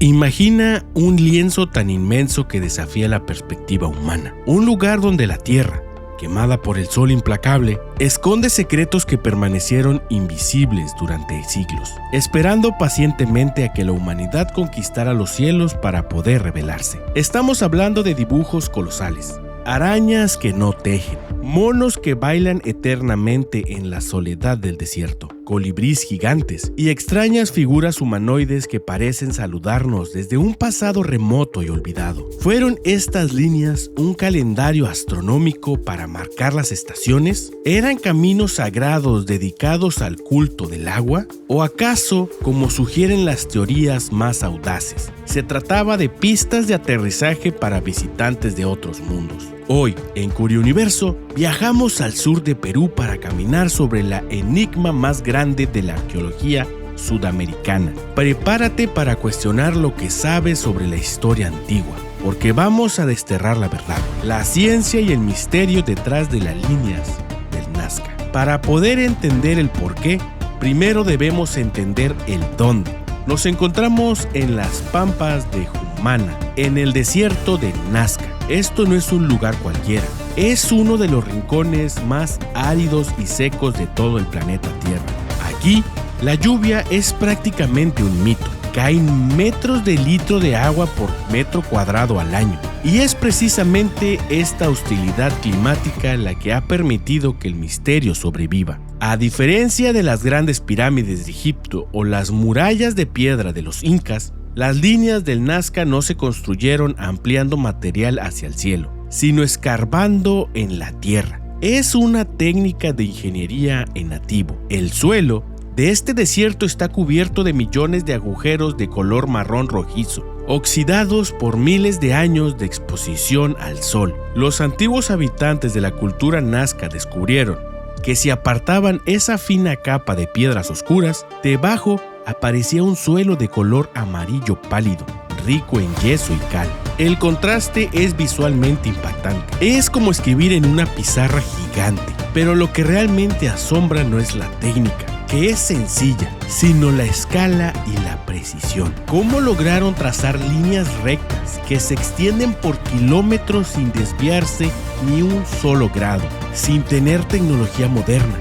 Imagina un lienzo tan inmenso que desafía la perspectiva humana. Un lugar donde la tierra, quemada por el sol implacable, esconde secretos que permanecieron invisibles durante siglos, esperando pacientemente a que la humanidad conquistara los cielos para poder revelarse. Estamos hablando de dibujos colosales, arañas que no tejen, monos que bailan eternamente en la soledad del desierto, colibríes gigantes y extrañas figuras humanoides que parecen saludarnos desde un pasado remoto y olvidado. ¿Fueron estas líneas un calendario astronómico para marcar las estaciones? ¿Eran caminos sagrados dedicados al culto del agua? ¿O acaso, como sugieren las teorías más audaces, se trataba de pistas de aterrizaje para visitantes de otros mundos? Hoy, en Curiuniverso, viajamos al sur de Perú para caminar sobre la enigma más grande de la arqueología sudamericana. Prepárate para cuestionar lo que sabes sobre la historia antigua, porque vamos a desterrar la verdad, la ciencia y el misterio detrás de las líneas del Nazca. Para poder entender el porqué, primero debemos entender el dónde. Nos encontramos en las pampas de Humana, en el desierto de Nazca. Esto no es un lugar cualquiera, es uno de los rincones más áridos y secos de todo el planeta Tierra. Aquí, la lluvia es prácticamente un mito. Caen metros de litro de agua por metro cuadrado al año. Y es precisamente esta hostilidad climática la que ha permitido que el misterio sobreviva. A diferencia de las grandes pirámides de Egipto o las murallas de piedra de los incas, las líneas del Nazca no se construyeron ampliando material hacia el cielo, sino escarbando en la tierra. Es una técnica de ingeniería en nativo. El suelo de este desierto está cubierto de millones de agujeros de color marrón rojizo, oxidados por miles de años de exposición al sol. Los antiguos habitantes de la cultura Nazca descubrieron que si apartaban esa fina capa de piedras oscuras, debajo aparecía un suelo de color amarillo pálido, rico en yeso y cal. El contraste es visualmente impactante. Es como escribir en una pizarra gigante, pero lo que realmente asombra no es la técnica, que es sencilla, sino la escala y la precisión. ¿Cómo lograron trazar líneas rectas que se extienden por kilómetros sin desviarse ni un solo grado, sin tener tecnología moderna,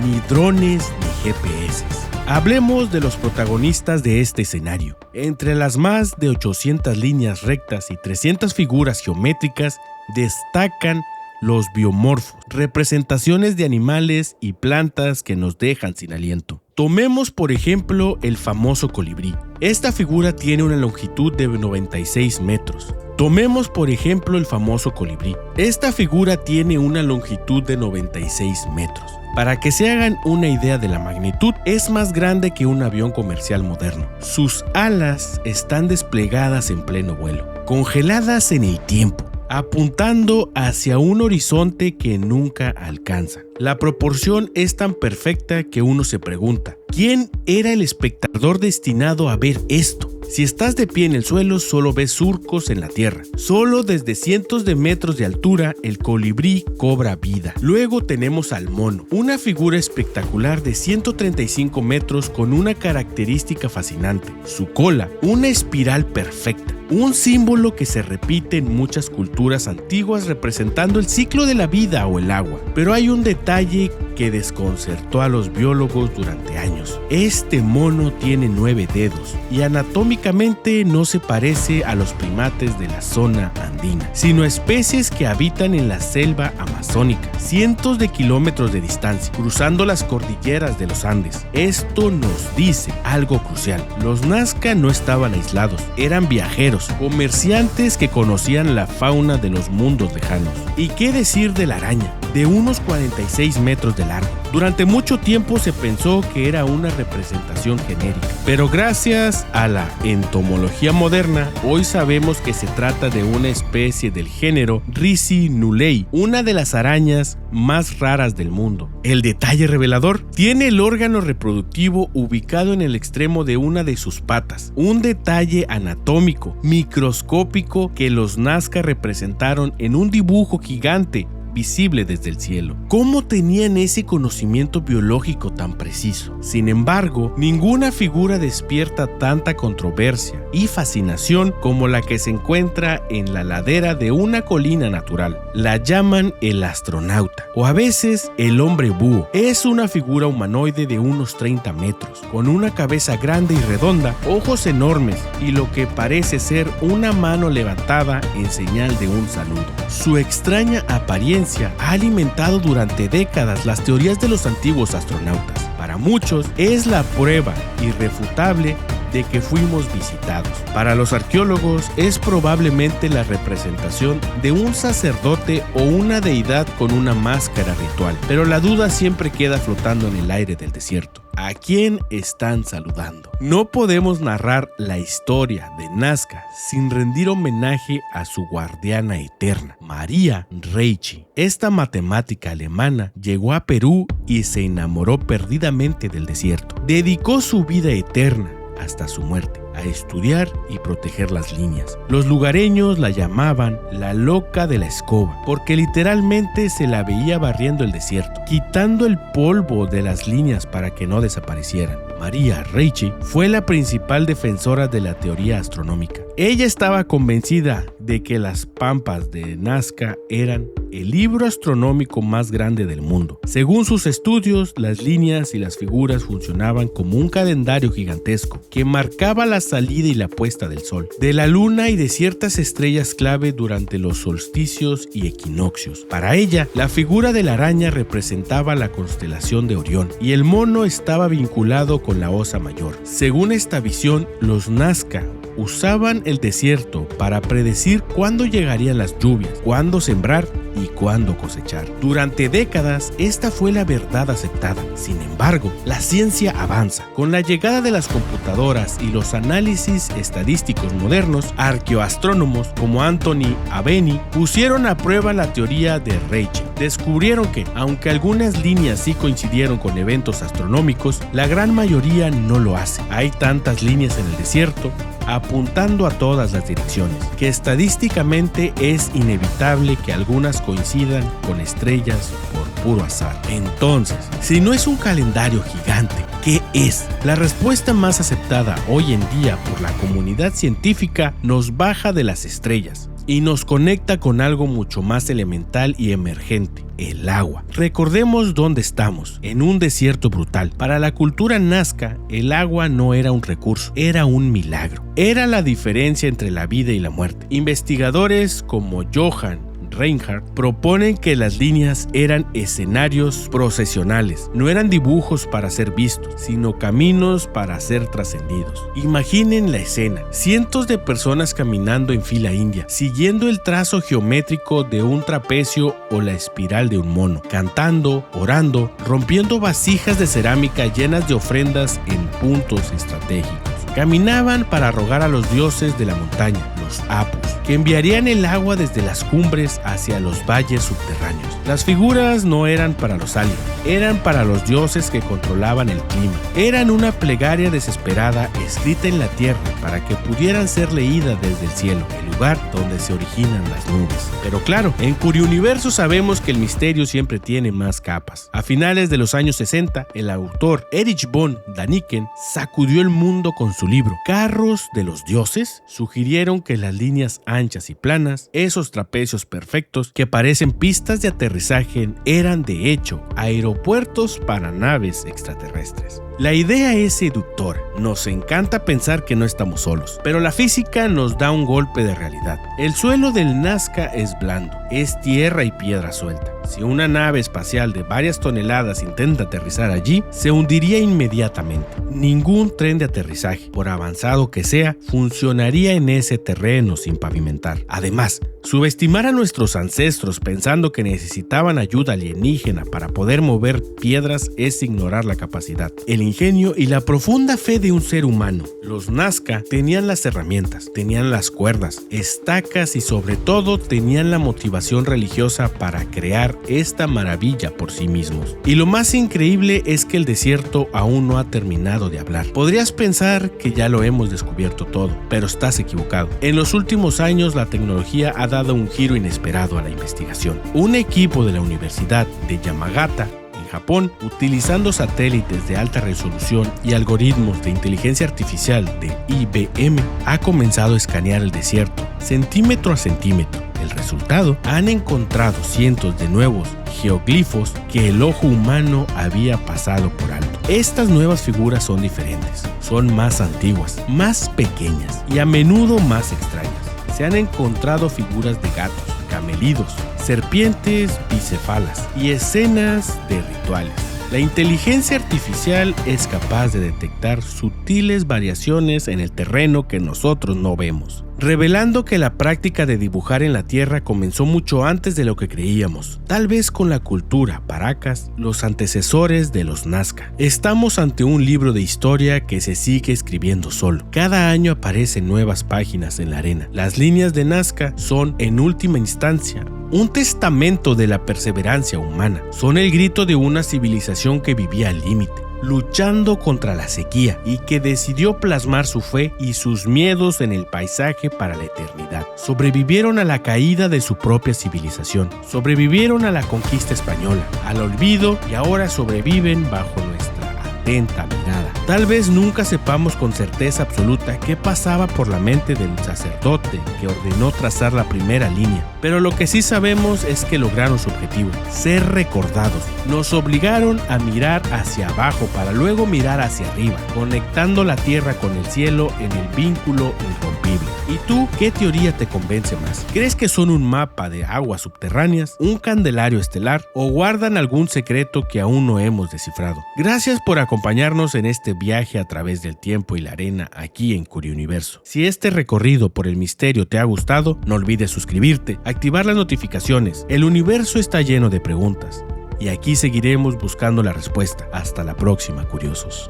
ni drones ni GPS? Hablemos de los protagonistas de este escenario. Entre las más de 800 líneas rectas y 300 figuras geométricas destacan los biomorfos, representaciones de animales y plantas que nos dejan sin aliento. Tomemos por ejemplo el famoso colibrí. Esta figura tiene una longitud de 96 metros. Tomemos por ejemplo el famoso colibrí. Esta figura tiene una longitud de 96 metros. Para que se hagan una idea de la magnitud, es más grande que un avión comercial moderno. Sus alas están desplegadas en pleno vuelo, congeladas en el tiempo, apuntando hacia un horizonte que nunca alcanza. La proporción es tan perfecta que uno se pregunta, ¿quién era el espectador destinado a ver esto? Si estás de pie en el suelo, solo ves surcos en la tierra. Solo desde cientos de metros de altura, el colibrí cobra vida. Luego tenemos al mono, una figura espectacular de 135 metros con una característica fascinante. Su cola, una espiral perfecta. Un símbolo que se repite en muchas culturas antiguas representando el ciclo de la vida o el agua. Pero hay un detalle que desconcertó a los biólogos durante años. Este mono tiene 9 dedos y anatómicamente no se parece a los primates de la zona andina, sino a especies que habitan en la selva amazónica, cientos de kilómetros de distancia, cruzando las cordilleras de los Andes. Esto nos dice algo crucial. Los Nazca no estaban aislados, eran viajeros, comerciantes que conocían la fauna de los mundos lejanos. ¿Y qué decir de la araña? De unos 46 metros de largo. Durante mucho tiempo se pensó que era una representación genérica, pero gracias a la entomología moderna, hoy sabemos que se trata de una especie del género Riccinulae, una de las arañas más raras del mundo. El detalle revelador, tiene el órgano reproductivo ubicado en el extremo de una de sus patas, un detalle anatómico, microscópico que los Nazca representaron en un dibujo gigante visible desde el cielo. ¿Cómo tenían ese conocimiento biológico tan preciso? Sin embargo, ninguna figura despierta tanta controversia y fascinación como la que se encuentra en la ladera de una colina natural. La llaman el astronauta, o a veces el hombre búho. Es una figura humanoide de unos 30 metros, con una cabeza grande y redonda, ojos enormes y lo que parece ser una mano levantada en señal de un saludo. Su extraña apariencia ha alimentado durante décadas las teorías de los antiguos astronautas. Para muchos es la prueba irrefutable de que fuimos visitados. Para los arqueólogos es probablemente la representación de un sacerdote o una deidad con una máscara ritual, pero la duda siempre queda flotando en el aire del desierto. ¿A quién están saludando? No podemos narrar la historia de Nazca sin rendir homenaje a su guardiana eterna, Maria Ricci. Esta matemática alemana llegó a Perú y se enamoró perdidamente del desierto. Dedicó su vida eterna hasta su muerte a estudiar y proteger las líneas. Los lugareños la llamaban la loca de la escoba, porque literalmente se la veía barriendo el desierto, quitando el polvo de las líneas para que no desaparecieran. Maria Ricci fue la principal defensora de la teoría astronómica. Ella estaba convencida de que las pampas de Nazca eran el libro astronómico más grande del mundo. Según sus estudios, las líneas y las figuras funcionaban como un calendario gigantesco que marcaba la salida y la puesta del sol, de la luna y de ciertas estrellas clave durante los solsticios y equinoccios. Para ella, la figura de la araña representaba la constelación de Orión y el mono estaba vinculado con la Osa Mayor. Según esta visión, los Nazca usaban el desierto para predecir cuándo llegarían las lluvias, cuándo sembrar y cuándo cosechar. Durante décadas, esta fue la verdad aceptada. Sin embargo, la ciencia avanza. Con la llegada de las computadoras y los análisis estadísticos modernos, arqueoastrónomos como Anthony Aveni pusieron a prueba la teoría de Ricci. Descubrieron que, aunque algunas líneas sí coincidieron con eventos astronómicos, la gran mayoría no lo hace. Hay tantas líneas en el desierto, apuntando a todas las direcciones, que estadísticamente es inevitable que algunas coincidan con estrellas por puro azar. Entonces, si no es un calendario gigante, ¿qué es? La respuesta más aceptada hoy en día por la comunidad científica nos baja de las estrellas y nos conecta con algo mucho más elemental y emergente: el agua. Recordemos dónde estamos, en un desierto brutal. Para la cultura nazca, el agua no era un recurso, era un milagro. Era la diferencia entre la vida y la muerte. Investigadores como Johann Reinhardt proponen que las líneas eran escenarios procesionales, no eran dibujos para ser vistos, sino caminos para ser trascendidos. Imaginen la escena: cientos de personas caminando en fila india, siguiendo el trazo geométrico de un trapecio o la espiral de un mono, cantando, orando, rompiendo vasijas de cerámica llenas de ofrendas en puntos estratégicos. Caminaban para rogar a los dioses de la montaña, los apus, que enviarían el agua desde las cumbres hacia los valles subterráneos. Las figuras no eran para los aliens, eran para los dioses que controlaban el clima. Eran una plegaria desesperada escrita en la tierra para que pudieran ser leídas desde el cielo, el lugar donde se originan las nubes. Pero claro, en Curiuniverso sabemos que el misterio siempre tiene más capas. A finales de los años 60, el autor Erich von Däniken sacudió el mundo con su libro Carros de los Dioses. Sugirieron que las líneas anchas y planas, esos trapecios perfectos que parecen pistas de aterrizaje, eran de hecho aeropuertos para naves extraterrestres. La idea es seductora, nos encanta pensar que no estamos solos, pero la física nos da un golpe de realidad. El suelo del Nazca es blando, es tierra y piedra suelta. Si una nave espacial de varias toneladas intenta aterrizar allí, se hundiría inmediatamente. Ningún tren de aterrizaje, por avanzado que sea, funcionaría en ese terreno sin pavimentar. Además, subestimar a nuestros ancestros pensando que necesitaban ayuda alienígena para poder mover piedras es ignorar la capacidad, el ingenio y la profunda fe de un ser humano. Los Nazca tenían las herramientas, tenían las cuerdas, estacas y sobre todo tenían la motivación religiosa para crear explorar esta maravilla por sí mismos. Y lo más increíble es que el desierto aún no ha terminado de hablar. Podrías pensar que ya lo hemos descubierto todo, pero estás equivocado. En los últimos años la tecnología ha dado un giro inesperado a la investigación. Un equipo de la Universidad de Yamagata, Japón, utilizando satélites de alta resolución y algoritmos de inteligencia artificial de IBM, ha comenzado a escanear el desierto centímetro a centímetro. El resultado: han encontrado cientos de nuevos geoglifos que el ojo humano había pasado por alto. Estas nuevas figuras son diferentes, son más antiguas, más pequeñas y a menudo más extrañas. Se han encontrado figuras de gatos, camelidos, serpientes bicéfalas y escenas de rituales. La inteligencia artificial es capaz de detectar sutiles variaciones en el terreno que nosotros no vemos, revelando que la práctica de dibujar en la tierra comenzó mucho antes de lo que creíamos, tal vez con la cultura Paracas, los antecesores de los Nazca. Estamos ante un libro de historia que se sigue escribiendo solo. Cada año aparecen nuevas páginas en la arena. Las líneas de Nazca son, en última instancia, un testamento de la perseverancia humana. Son el grito de una civilización que vivía al límite, luchando contra la sequía y que decidió plasmar su fe y sus miedos en el paisaje para la eternidad. Sobrevivieron a la caída de su propia civilización, sobrevivieron a la conquista española, al olvido y ahora sobreviven bajo nuestra atenta mirada. Tal vez nunca sepamos con certeza absoluta qué pasaba por la mente del sacerdote que ordenó trazar la primera línea, pero lo que sí sabemos es que lograron su objetivo: ser recordados. Nos obligaron a mirar hacia abajo para luego mirar hacia arriba, conectando la tierra con el cielo en el vínculo irrompible. ¿Y tú, qué teoría te convence más? ¿Crees que son un mapa de aguas subterráneas, un candelario estelar o guardan algún secreto que aún no hemos descifrado? Gracias por acompañarnos en este viaje a través del tiempo y la arena aquí en Curiuniverso. Si este recorrido por el misterio te ha gustado, no olvides suscribirte, activar las notificaciones. El universo está lleno de preguntas y aquí seguiremos buscando la respuesta. Hasta la próxima, curiosos.